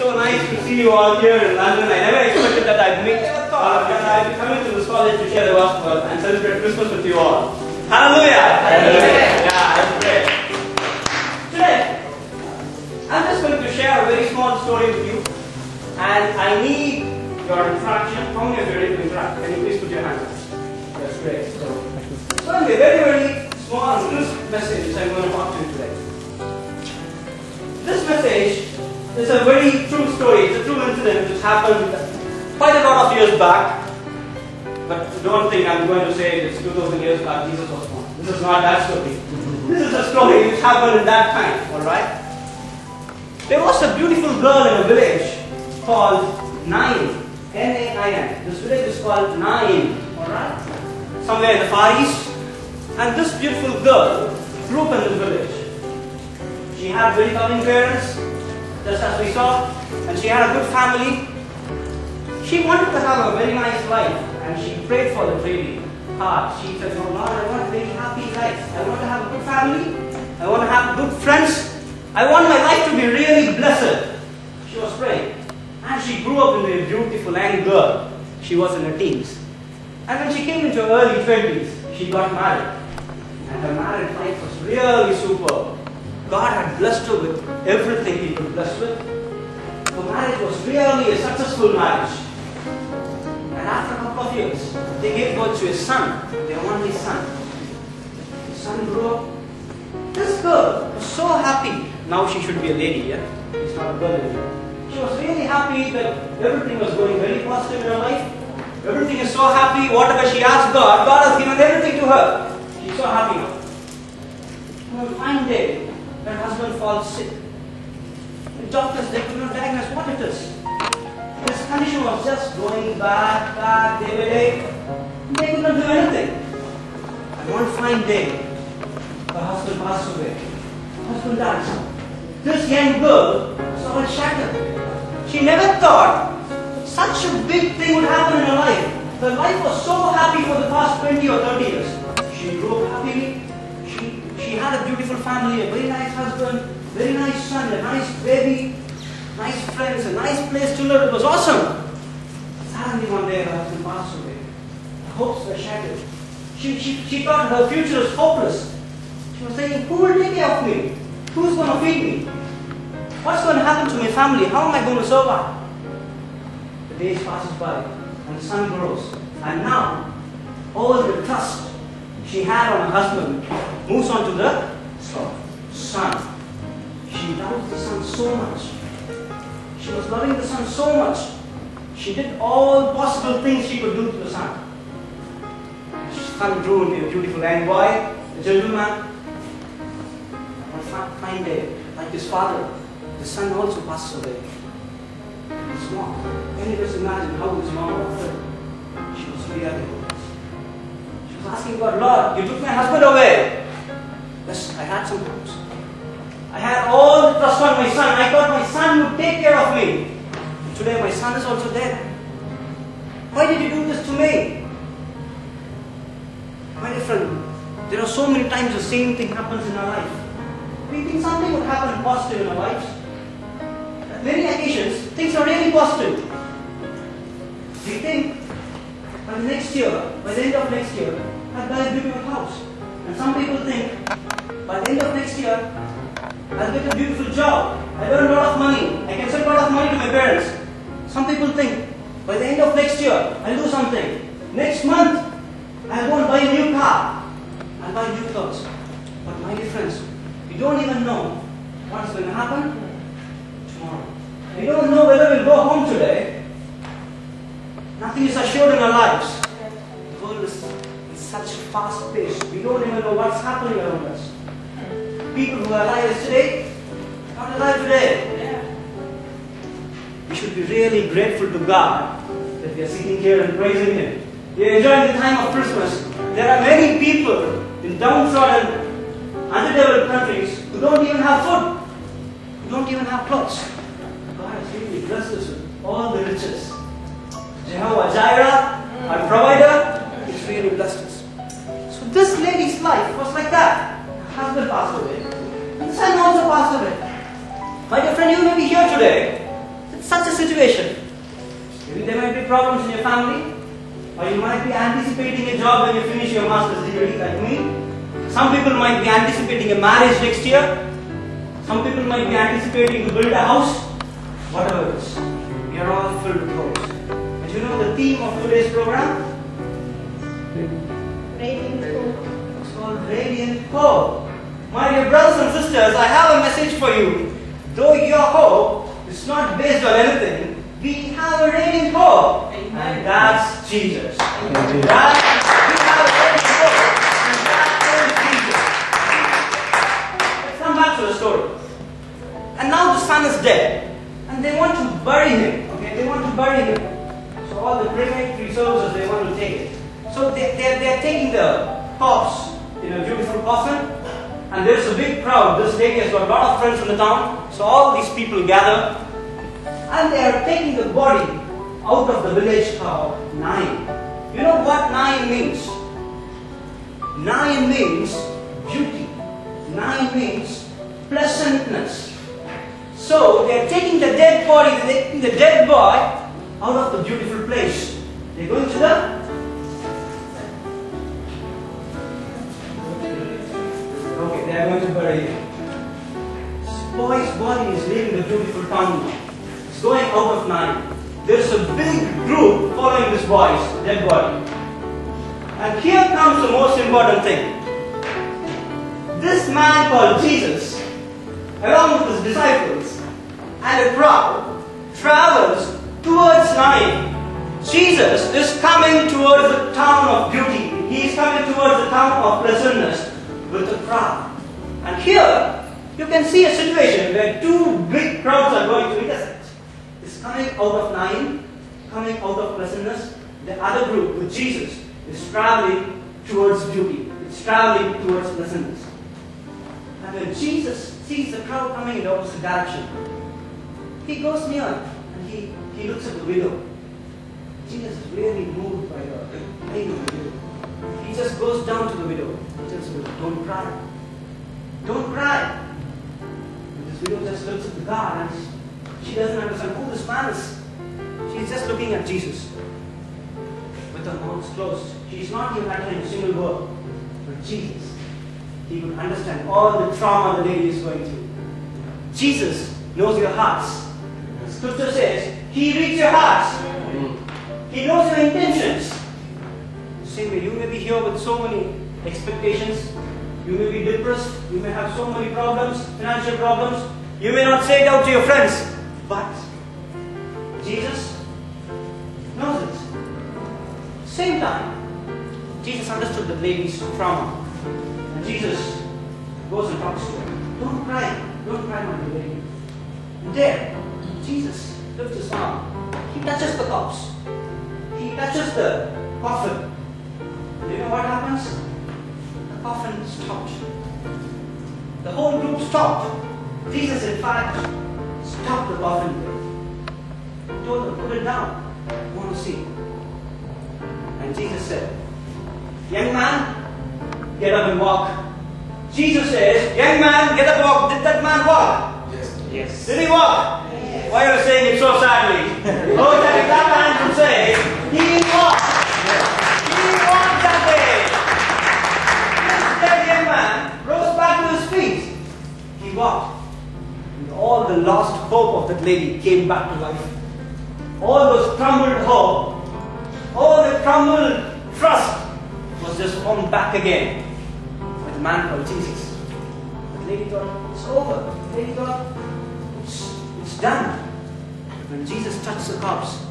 so nice to see you all here in London. I never expected that I'd meet. I'd be coming to this college to share the gospel and celebrate Christmas with you all. Hallelujah! Hallelujah. Yeah, that's great. Today, I'm just going to share a very small story with you, and I need your interaction. How many of you are ready to interact? Can you please put your hands up? That's great. So anyway, very small crisp message I'm going to talk to you today. This message is a very true story. It's a true incident which happened quite a lot of years back. But don't think I'm going to say it's 2000 years back Jesus was born. This is not that story. This is a story which happened in that time. Alright? There was a beautiful girl in a village called Nain. N-A-I-N. This village is called Nain. Alright? Somewhere in the Far East. And this beautiful girl grew up in this village. She had very loving parents, just as we saw, and she had a good family. She wanted to have a very nice life, and she prayed for it really hard. She said, "Oh Lord, I want a very happy life. I want to have a good family. I want to have good friends. I want my life to be really blessed." She was praying, and she grew up into a beautiful young girl. She was in her teens, and when she came into her early 20s, she got married, and her married life was really superb. God had blessed her with everything He could bless with. The marriage was really a successful marriage. And after a couple of years, they gave birth to a son, their only son. The son grew up. This girl was so happy. Now she should be a lady, yeah? She's not a girl anymore. She was really happy that everything was going very positive in her life. Everything is so happy. Whatever she asked God, God has given everything to her. She's so happy now. One fine day, her husband falls sick. The doctors, they could not diagnose what it is. His condition was just going bad, day by day. They could not do anything. And one fine day, her husband passed away. Her husband died. This young girl saw it shattered. She never thought such a big thing would happen in her life. Her life was so happy for the past 20 or 30 years. She grew up happily. She had a beautiful family, a very nice husband, very nice son, a nice baby, nice friends, a nice place to live. It was awesome. Suddenly one day her husband passed away. Her hopes were shattered. She thought her future was hopeless. She was saying, who will take care of me? Who's going to feed me? What's going to happen to my family? How am I going to survive? The days passes by and the son grows. And now, all the trust she had on her husband moves on to the son. She loves the son so much. She was loving the son so much. She did all possible things she could do to the son. The son grew into a beautiful young boy, a gentleman. One fine day, like his father, the son also passed away. His mom. Can you just imagine how his mom was felt? She was really She was asking God, Lord, you took my husband away. Yes, I had some hopes. I had all the trust on my son. I thought my son would take care of me. And today my son is also dead. Why did you do this to me? My dear friend, there are so many times the same thing happens in our life. We think something would happen positive in our lives. At many occasions, things are really positive. We think by the next year, by the end of next year, I'll buy a beautiful house. And some people think, by the end of next year, I'll get a beautiful job. I'll earn a lot of money. I can send a lot of money to my parents. Some people think, by the end of next year, I'll do something. Next month, I'll go and buy a new car. I'll buy new clothes. But my dear friends, we don't even know what's going to happen tomorrow. We don't know whether we'll go home today. Nothing is assured in our lives. The world is in such fast pace. We don't even know what's happening around us. People who are alive yesterday, not alive today. We should be really grateful to God that we are sitting here and praising Him. We are enjoying the time of Christmas. There are many people in downtrodden, underdeveloped countries who don't even have food, who don't even have clothes. God has really blessed us with all the riches. Jehovah Jireh, our provider, has really blessed us. So this lady's life was like that. Her husband passed away, and the son also passed away. My dear friend, you may be here today with situation. Maybe there might be problems in your family, or you might be anticipating a job when you finish your master's degree, like me. Some people might be anticipating a marriage next year. Some people might be anticipating to build a house. Whatever it is, we are all filled with hopes. And you know the theme of today's program? Radiant hope. It's called Radiant Hope. My dear brothers and sisters, I have a message for you. Though your hope is not based on anything, we have a radiant hope. And that's Jesus. We have a radiant hope. And that is Jesus. Let's come back to the story. And now the son is dead. And they want to bury him. Okay, they want to bury him. So all the crematory services, they want to take it. So they're taking the corpse in a beautiful coffin. And there's a big crowd. This lady has got a lot of friends in the town. So all these people gather. And they are taking the body out of the village called 9. You know what 9 means? 9 means beauty. 9 means pleasantness. So they are taking the dead body, they are taking the dead boy out of the beautiful place. They are going to the they are going to bury him. This boy's body is leaving the beautiful town. It's going out of 9. There's a big group following this boy's dead body. And here comes the most important thing. This man called Jesus, along with his disciples and a crowd, travels towards 9. Jesus is coming towards the town of beauty. He is coming towards the town of pleasantness with the crowd. And here, you can see a situation where 2 big crowds are going to intersect. It's coming out of 9, coming out of pleasantness. The other group with Jesus is traveling towards beauty. It's traveling towards pleasantness. And when Jesus sees the crowd coming in the opposite direction, he goes near and he looks at the widow. Jesus is really moved by the pain of the widow. He just goes down to the widow. He tells her, don't cry. Don't cry. And this widow just looks at the guard and she doesn't understand who this man is. She's just looking at Jesus with her mouth closed. She's not even uttering a single word. But Jesus, he would understand all the trauma the lady is going through. Jesus knows your hearts. The scripture says, he reads your hearts. He knows your intentions. Same way, you may be here with so many expectations. You may be depressed. You may have so many problems, financial problems. You may not say it out to your friends. But Jesus knows it. Same time, Jesus understood the lady's trauma. And Jesus goes and talks to her. Don't cry. Don't cry, my dear lady. And there, Jesus lifts his arm. He touches the corpse. He touches the coffin. Do you know what happens? The coffin stopped. The whole group stopped. Jesus, in fact, stopped the coffin. He told them, put it down. I want to see. And Jesus said, young man, get up and walk. Jesus says, young man, get up and walk. Did that man walk? Yes. Did he walk? Yes. Why are you saying it so sadly? Oh, that man can say, he walked. He walked that day. This young man rose back to his feet. He walked. And all the lost hope of that lady came back to life. All those crumbled hope, all the crumbled trust was just formed back again with a man called Jesus. The lady thought, it's over. The lady thought, it's done. When Jesus touched the corpse,